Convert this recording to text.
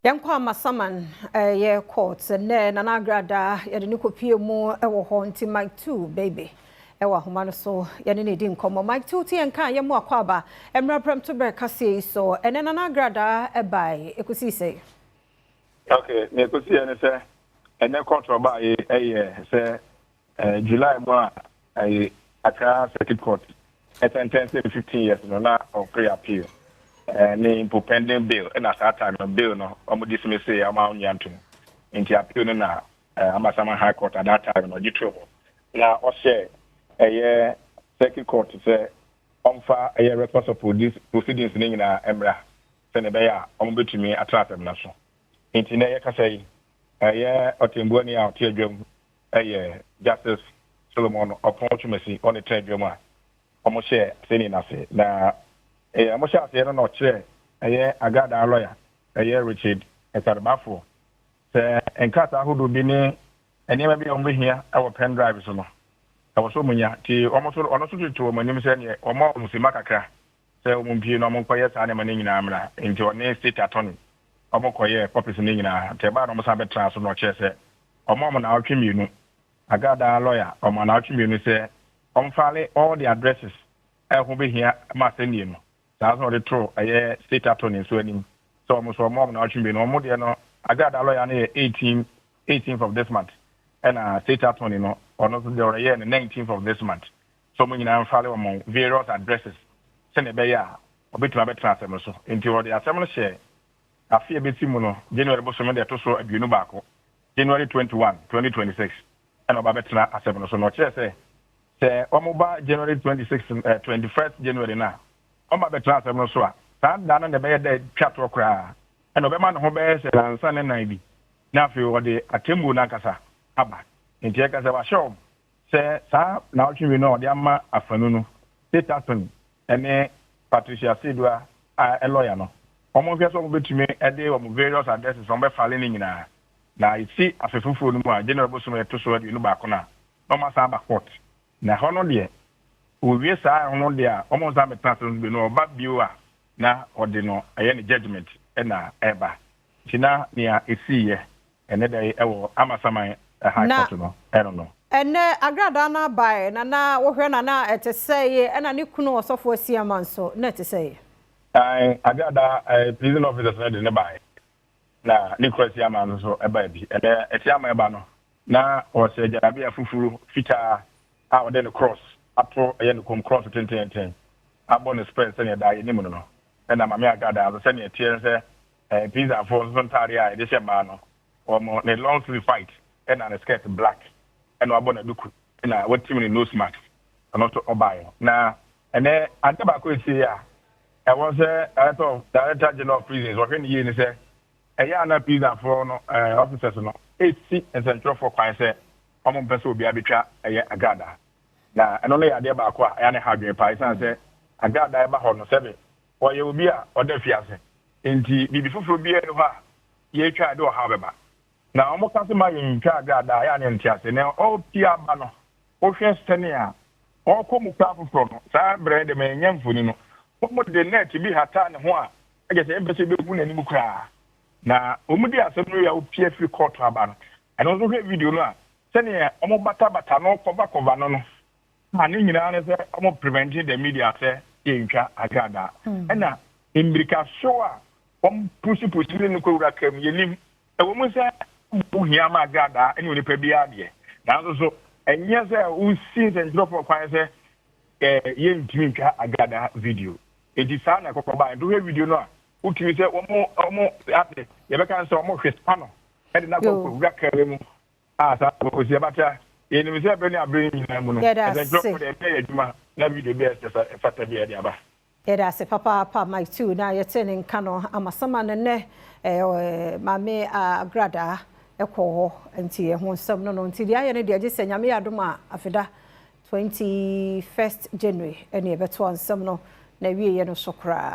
Yankwa Amasaman Highcourt ne na Agradaa yede ne kopie mu ewo ho nti Mike 2 baby ewa homa no so yede ne di nkomo Mike 2 tie nka ye mu akwaba emra Premtobre Kasee so ene na Agradaa ebai ekusi sei. Okay, ne ekusi ene se ene control ba se July mo Accra Circuit Court at intensive 15 years no na of pre-appeal. Name pending bill and at that time bill no dismiss amount yantum into appeal na Amasaman Highcourt at that time no trouble now or say a second court say onfa a responsible for this proceedings in emra senebeya betumi attract them naso into na yeka say otembuani out here Justice Solomon opportunity on the trade joma share seni na say na I'm sure I don't know. Agradaa lawyer, Richard, Esarbafo. And Kata who do be near, and never be over here, our pen drivers. I was so many, almost to my name, or more Musimakaka. Say, Mumpi, no more quiet animal in Amra, into a name state attorney. Or more quiet, poppies in England, Teba almost have a transfer no chess. Or more on our community. Agradaa lawyer, or my our community say, on file all the addresses. I will be here, must send you. That's not the truth. I state attorney so almost for more than I should be no more. I got a lawyer 18th of this month, and state attorney no or not the 19th of this month. So many now follow among various addresses. Send a bayer or bit to transfer so into the assembly share. I fear bit similar January Bosman to so a Bunubako, January 21, 2026, and about assembly so not say Omoba January 21st January now. Oma betra asem no so a san da na ne be da twatro kra e no be ma no ho be se lansa ne nan bi na afi wo de atembu na kasa aba nti e kasa wa show se sa na otwi no de ama afanu no state attorney ene Patricia Sidua a lawyer no omo fi so mo betumi e de wo various addresses on be file ni nyina na isi afefufu no mu a general bosom to so de no ba ko na no ma sa ba court na ho no de we say on there almost am transfer be no ba biwa na ordino aye judgment na eba tina nia esiye ene dey ewo Amasaman Highcourt no I don't know ene Agradaa na bai na wo hwe na eteseye ena ne kunu osofo asiaman so na eteseye Agradaa prison officers na de ne bai na ne kwasi aman so eba bi ene etiama eba no na o se jarabia fufuru fita a o de no cross ato ayen kom cross 1010 abon express ne da yeni mu no na mama Agradaa so ne tie se pizza for zontari a de se ba no omo ne long sleeve fight na the skirt black abon aduku na what team ni nose mask not to obayo na ene adaba ko esi a was director general of prisons what ni ni se eya na pizza for no officers no esi central for kwan se omo pese obi abetwa Agradaa na eno le ade ba kwa ya ne hadwe pa isan se Agradaa ba ho no sebe o ye obi a o da fiase enti bibi foforo bi eno ha ye twa ade o ha beba na omo kan se ma ye ntwa Agradaa ya ne ntiase ne o pia ba no o hwe stene a o ko mu kwa foforo no sa brand me nya mfuni no o mo de net bi hata ne ho a age se empese be gu nani mu kra na o mu di asem no ya o pia free court aba no eno so hwe video no a se ne omo bata no cover no ani nyina na se omo preventing the media say yentwa Agradaa na imbrika show a pushi ni ko wura kam yenim e wo mu se ohia ma Agradaa eni oni pa bia de na so enye se u see the drop of kwan se yentimi ntwa Agradaa video edi sa na kokoba ndo he video no a utimi se omo ate ye be kan se omo hwe spano e de na ko wura kam mu sa ko se bata yeni se be ni abre nyina mu no na video be fata be dia ba era se papa Mike 2 na yetene nka no Amasaman ne mame Agradaa ekwo nti ho nsam no nti dia ye ne dia gise nyame adom a afeda 21st January ene beto nsam no na wie ye no sokra